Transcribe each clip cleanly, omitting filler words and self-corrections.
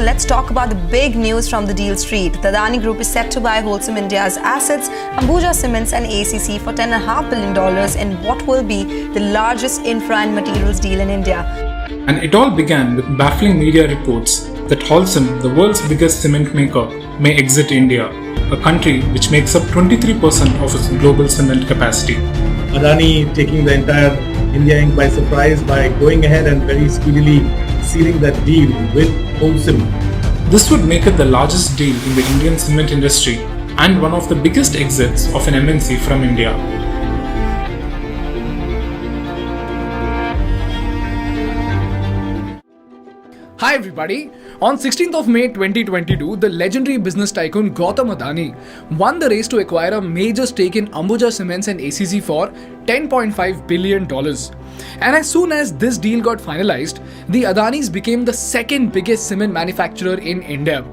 let's talk about the big news from the deal street. The Adani Group is set to buy Wholesome India's assets, Ambuja Cements and ACC for $10.5 billion in what will be the largest infra and materials deal in India. And it all began with baffling media reports that Wholesome, the world's biggest cement maker, may exit India, a country which makes up 23% of its global cement capacity. Adani taking the entire India Inc. by surprise by going ahead and very speedily sealing that deal with Wholesome. This would make it the largest deal in the Indian cement industry and one of the biggest exits of an MNC from India. Hi everybody! On 16th of May 2022, the legendary business tycoon Gautam Adani won the race to acquire a major stake in Ambuja Cements and ACC for $10.5 billion. And as soon as this deal got finalized, the Adanis became the second biggest cement manufacturer in India.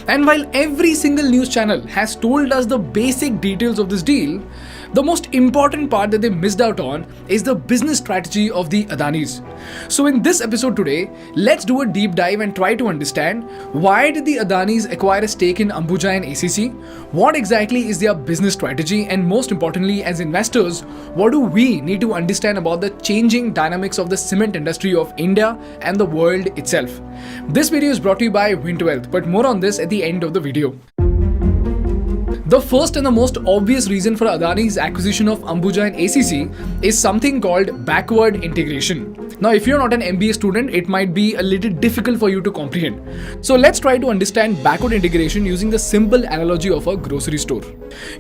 And while every single news channel has told us the basic details of this deal, the most important part that they missed out on is the business strategy of the Adanis. So in this episode today, let's do a deep dive and try to understand why did the Adanis acquire a stake in Ambuja and ACC, what exactly is their business strategy, and most importantly as investors, what do we need to understand about the changing dynamics of the cement industry of India and the world itself. This video is brought to you by Wind Wealth, but more on this at the end of the video. The first and the most obvious reason for Adani's acquisition of Ambuja and ACC is something called backward integration. Now, if you're not an MBA student, it might be a little difficult for you to comprehend. So let's try to understand backward integration using the simple analogy of a grocery store.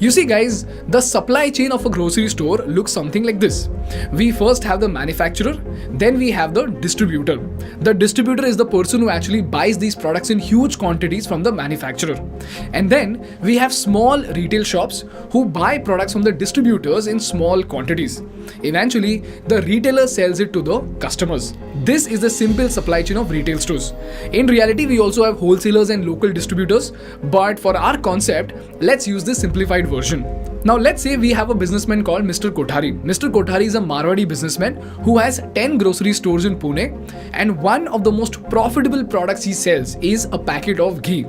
You see guys, the supply chain of a grocery store looks something like this. We first have the manufacturer, then we have the distributor. The distributor is the person who actually buys these products in huge quantities from the manufacturer. And then we have small retail shops who buy products from the distributors in small quantities. Eventually, the retailer sells it to the customers. This is the simple supply chain of retail stores. In reality, we also have wholesalers and local distributors, but for our concept, let's use this simplified version. Now let's say we have a businessman called Mr. Kothari. Mr. Kothari is a Marwadi businessman who has 10 grocery stores in Pune, and one of the most profitable products he sells is a packet of ghee.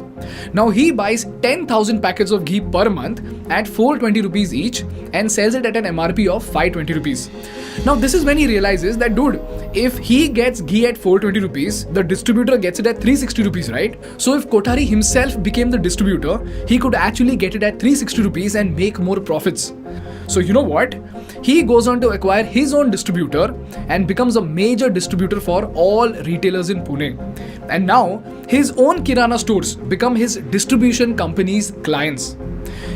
Now he buys 10,000 packets of ghee per month at 420 rupees each and sells it at an MRP of 520 rupees. Now this is when he realizes that dude, if he gets ghee at 420 rupees, the distributor gets it at 360 rupees, right? So if Kothari himself became the distributor, he could actually get it at 360 rupees and make more profits. So you know what? He goes on to acquire his own distributor and becomes a major distributor for all retailers in Pune. And now his own Kirana stores become his distribution company's clients.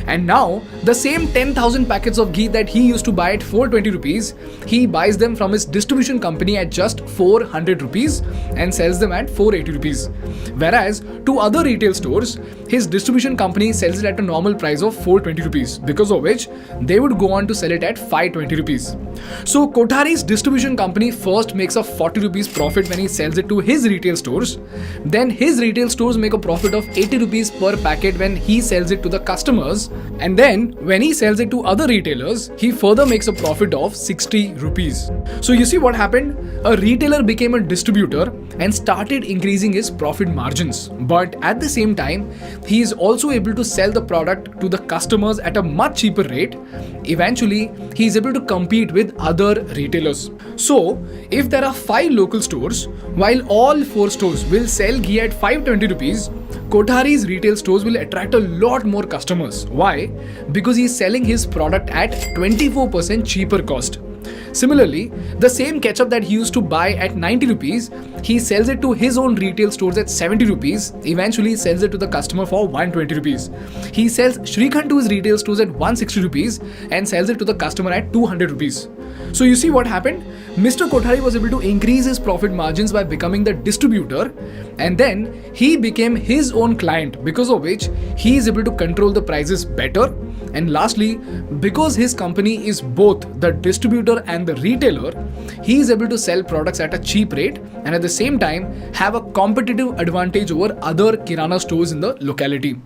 And now the same 10,000 packets of ghee that he used to buy at 420 rupees, he buys them from his distribution company at just 400 rupees and sells them at 480 rupees. Whereas to other retail stores, his distribution company sells it at a normal price of 420 rupees, because of which they would go on to sell it at 520 rupees. So Kothari's distribution company first makes a 40 rupees profit when he sells it to his retail stores. Then his retail stores make a profit of 80 rupees per packet when he sells it to the customers. And then when he sells it to other retailers, he further makes a profit of 60 rupees. So you see what happened? A retailer became a distributor and started increasing his profit margins. But at the same time, he is also able to sell the product to the customers at a much cheaper rate. Eventually, he is able to compete with other retailers. So if there are 5 local stores, while all 4 stores will sell ghee at 520 rupees, Kothari's retail stores will attract a lot more customers. Why? Because he is selling his product at 24% cheaper cost. Similarly, the same ketchup that he used to buy at 90 rupees, he sells it to his own retail stores at 70 rupees, eventually sells it to the customer for 120 rupees. He sells Shrikhand to his retail stores at 160 rupees and sells it to the customer at 200 rupees. So you see what happened? Mr. Kothari was able to increase his profit margins by becoming the distributor, and then he became his own client, because of which he is able to control the prices better. And lastly, because his company is both the distributor and the retailer, he is able to sell products at a cheap rate and at the same time have a competitive advantage over other Kirana stores in the locality.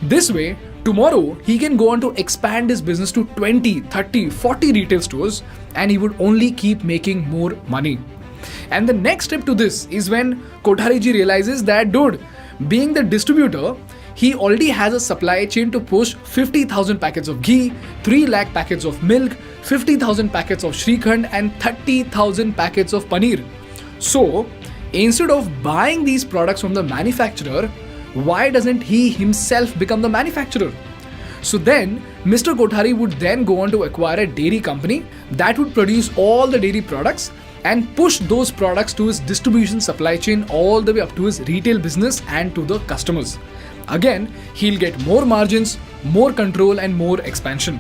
This way, tomorrow he can go on to expand his business to 20, 30, 40 retail stores, and he would only keep making more money. And the next step to this is when Kothari ji realizes that, dude, being the distributor, he already has a supply chain to push 50,000 packets of ghee, 3 lakh packets of milk, 50,000 packets of Shrikhand and 30,000 packets of paneer. So, instead of buying these products from the manufacturer, why doesn't he himself become the manufacturer? So then, Mr. Kothari would then go on to acquire a dairy company that would produce all the dairy products and push those products to his distribution supply chain all the way up to his retail business and to the customers. Again, he'll get more margins, more control and more expansion.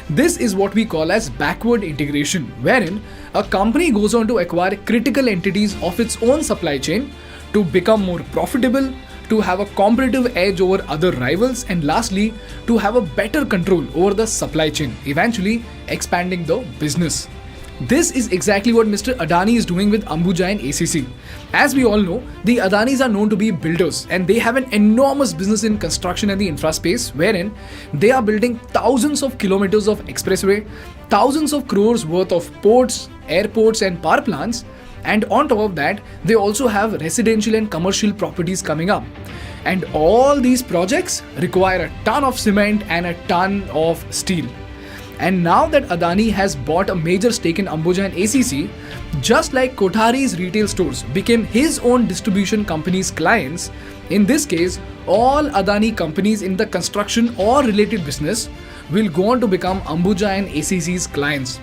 This is what we call as backward integration, wherein a company goes on to acquire critical entities of its own supply chain to become more profitable, to have a competitive edge over other rivals, and lastly, to have a better control over the supply chain, eventually expanding the business. This is exactly what Mr. Adani is doing with Ambuja and ACC. As we all know, the Adanis are known to be builders and they have an enormous business in construction and the infra space, wherein they are building thousands of kilometers of expressway, thousands of crores worth of ports, airports and power plants, and on top of that, they also have residential and commercial properties coming up. And all these projects require a ton of cement and a ton of steel. And now that Adani has bought a major stake in Ambuja and ACC, just like Kothari's retail stores became his own distribution company's clients, in this case, all Adani companies in the construction or related business will go on to become Ambuja and ACC's clients.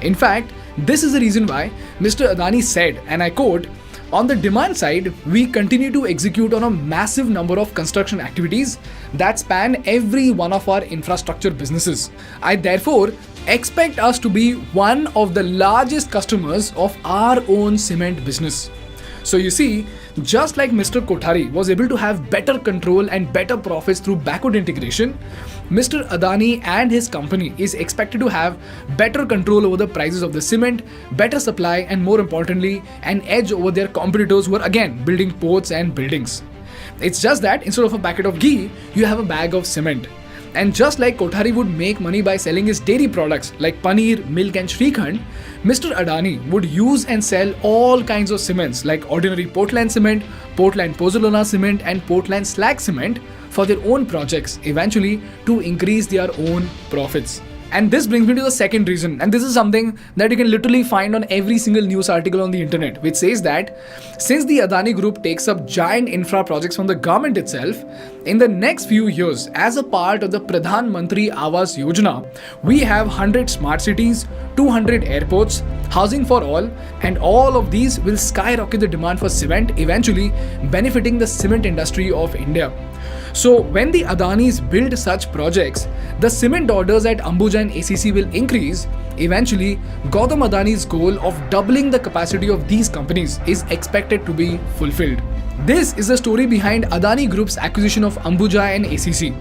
In fact, this is the reason why Mr. Adani said, and I quote, "On the demand side, we continue to execute on a massive number of construction activities that span every one of our infrastructure businesses. I therefore expect us to be one of the largest customers of our own cement business." So you see, just like Mr. Kothari was able to have better control and better profits through backward integration, Mr. Adani and his company is expected to have better control over the prices of the cement, better supply, and more importantly, an edge over their competitors who are again building ports and buildings. It's just that instead of a packet of ghee, you have a bag of cement. And just like Kothari would make money by selling his dairy products like paneer, milk and Shrikhand, Mr. Adani would use and sell all kinds of cements like ordinary Portland cement, Portland Pozzolana cement and Portland slag cement for their own projects, eventually to increase their own profits. And this brings me to the second reason, and this is something that you can literally find on every single news article on the internet, which says that since the Adani Group takes up giant infra projects from the government itself, in the next few years, as a part of the Pradhan Mantri Awas Yojana, we have 100 smart cities, 200 airports, housing for all, and all of these will skyrocket the demand for cement, eventually benefiting the cement industry of India. So when the Adanis build such projects, the cement orders at Ambuja and ACC will increase. Eventually, Gautam Adani's goal of doubling the capacity of these companies is expected to be fulfilled. This is the story behind Adani Group's acquisition of Ambuja and ACC.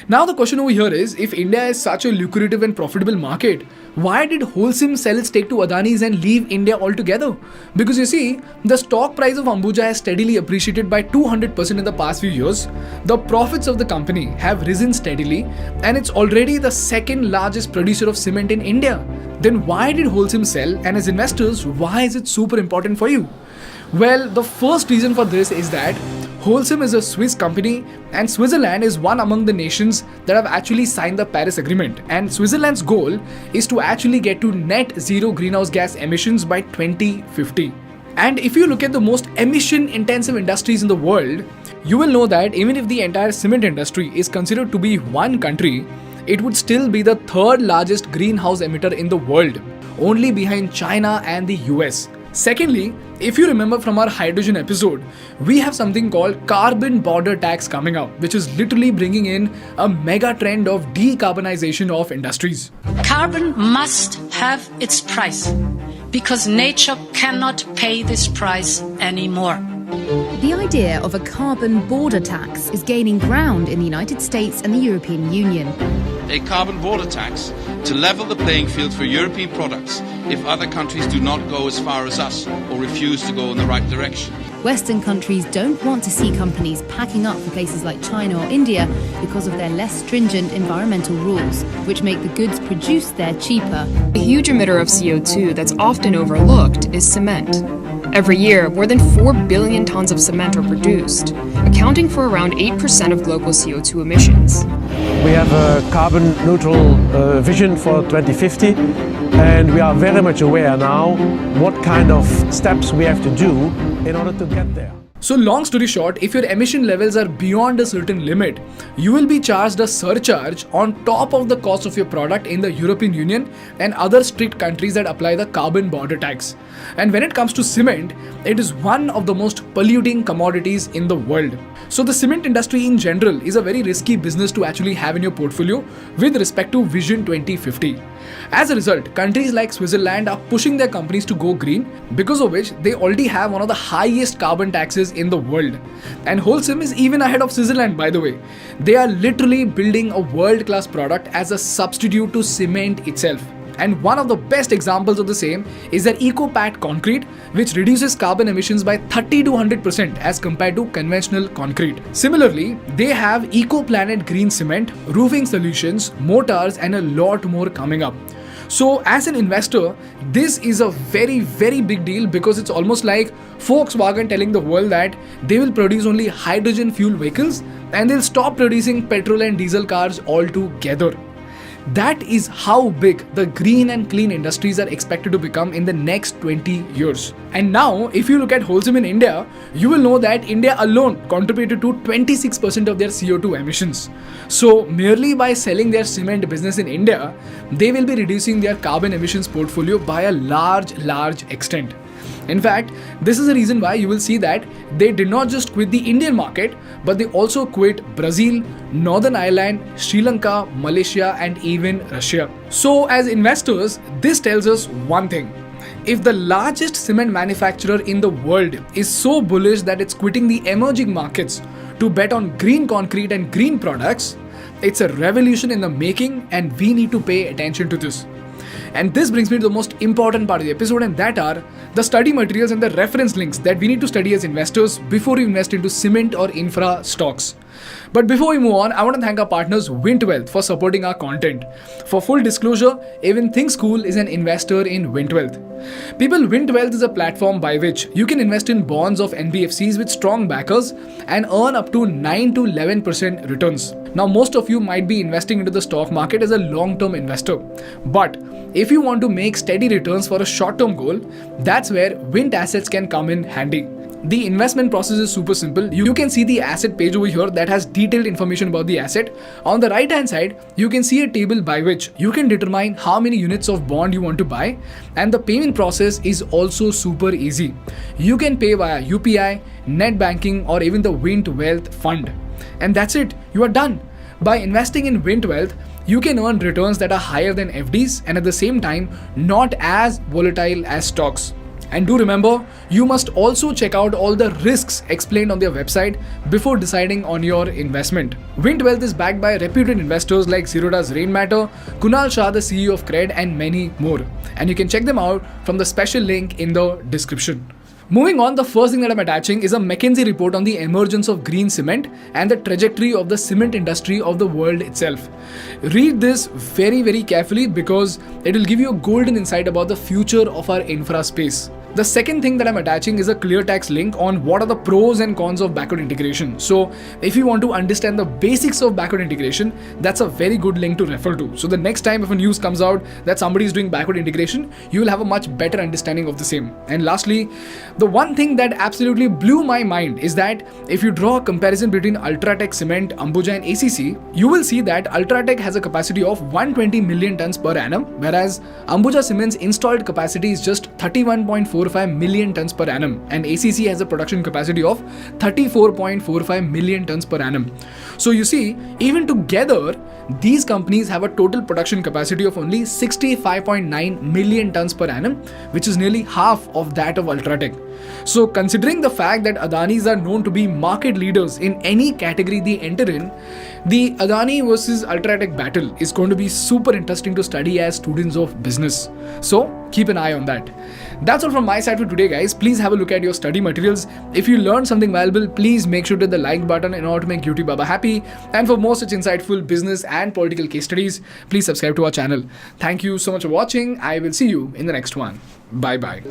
Now the question over here is, if India is such a lucrative and profitable market, why did Holcim sell its stake to Adani's and leave India altogether? Because you see, the stock price of Ambuja has steadily appreciated by 200% in the past few years. The profits of the company have risen steadily and it's already the second largest producer of cement in India. Then why did Holcim sell, and as investors, why is it super important for you? Well, the first reason for this is that Holcim is a Swiss company and Switzerland is one among the nations that have actually signed the Paris Agreement, and Switzerland's goal is to actually get to net zero greenhouse gas emissions by 2050. And if you look at the most emission intensive industries in the world, you will know that even if the entire cement industry is considered to be one country, it would still be the third largest greenhouse emitter in the world, only behind China and the US. Secondly, if you remember from our hydrogen episode, we have something called carbon border tax coming up, which is literally bringing in a mega trend of decarbonization of industries. Carbon must have its price because nature cannot pay this price anymore. The idea of a carbon border tax is gaining ground in the United States and the European Union. A carbon border tax to level the playing field for European products if other countries do not go as far as us or refuse to go in the right direction. Western countries don't want to see companies packing up for places like China or India because of their less stringent environmental rules, which make the goods produced there cheaper. A huge emitter of CO2 that's often overlooked is cement. Every year, more than 4 billion tons of cement are produced. accounting for around 8% of global CO2 emissions. We have a carbon neutral vision for 2050, and we are very much aware now what kind of steps we have to do in order to get there. So long story short, if your emission levels are beyond a certain limit, you will be charged a surcharge on top of the cost of your product in the European Union and other strict countries that apply the carbon border tax. And when it comes to cement, it is one of the most polluting commodities in the world. So the cement industry in general is a very risky business to actually have in your portfolio with respect to Vision 2050. As a result, countries like Switzerland are pushing their companies to go green, because of which they already have one of the highest carbon taxes in the world. And Holcim is even ahead of Switzerland, by the way. They are literally building a world-class product as a substitute to cement itself. And one of the best examples of the same is their EcoPat concrete, which reduces carbon emissions by 30 to 100% as compared to conventional concrete. Similarly, they have EcoPlanet green cement, roofing solutions, mortars, and a lot more coming up. So as an investor, this is a very, very big deal, because it's almost like Volkswagen telling the world that they will produce only hydrogen fuel vehicles and they'll stop producing petrol and diesel cars altogether. That is how big the green and clean industries are expected to become in the next 20 years. And now, if you look at Holcim in India, you will know that India alone contributed to 26% of their CO2 emissions. So, merely by selling their cement business in India, they will be reducing their carbon emissions portfolio by a large extent. In fact, this is the reason why you will see that they did not just quit the Indian market, but they also quit Brazil, Northern Ireland, Sri Lanka, Malaysia, and even Russia. So as investors, this tells us one thing. If the largest cement manufacturer in the world is so bullish that it's quitting the emerging markets to bet on green concrete and green products, it's a revolution in the making, and we need to pay attention to this. And this brings me to the most important part of the episode, and that are the study materials and the reference links that we need to study as investors before we invest into cement or infra stocks. But before we move on, I want to thank our partners Vint Wealth for supporting our content. For full disclosure, even Think School is an investor in Vint Wealth. People, Vint Wealth is a platform by which you can invest in bonds of NBFCs with strong backers and earn up to 9 to 11% returns. Now, most of you might be investing into the stock market as a long-term investor. But if you want to make steady returns for a short-term goal, that's where Vint assets can come in handy. The investment process is super simple. You can see the asset page over here that has detailed information about the asset. On the right hand side, you can see a table by which you can determine how many units of bond you want to buy, and the payment process is also super easy. You can pay via UPI, net banking, or even the Vint Wealth fund. And that's it, you are done. By investing in Vint Wealth, you can earn returns that are higher than FDs and at the same time not as volatile as stocks. And do remember, you must also check out all the risks explained on their website before deciding on your investment. Vint Wealth is backed by reputed investors like Zerodha's Rainmatter, Kunal Shah, the CEO of Cred, and many more. And you can check them out from the special link in the description. Moving on, the first thing that I'm attaching is a McKinsey report on the emergence of green cement and the trajectory of the cement industry of the world itself. Read this very, very carefully because it will give you a golden insight about the future of our infra space. The second thing that I'm attaching is a clear text link on what are the pros and cons of backward integration. So if you want to understand the basics of backward integration, that's a very good link to refer to. So the next time if a news comes out that somebody is doing backward integration, you will have a much better understanding of the same. And lastly, the one thing that absolutely blew my mind is that if you draw a comparison between Ultratech Cement, Ambuja and ACC, you will see that Ultratech has a capacity of 120 million tons per annum, whereas Ambuja Cement's installed capacity is just 31.45 million tons per annum, and ACC has a production capacity of 34.45 million tons per annum. So you see, even together, these companies have a total production capacity of only 65.9 million tons per annum, which is nearly half of that of Ultratech. So considering the fact that Adanis are known to be market leaders in any category they enter in, the Adani versus Ultratech battle is going to be super interesting to study as students of business. So keep an eye on that. That's all from my side for today, guys. Please have a look at your study materials. If you learned something valuable, please make sure to hit the like button in order to make YouTube Baba happy. And for more such insightful business and political case studies, please subscribe to our channel. Thank you so much for watching. I will see you in the next one. Bye bye.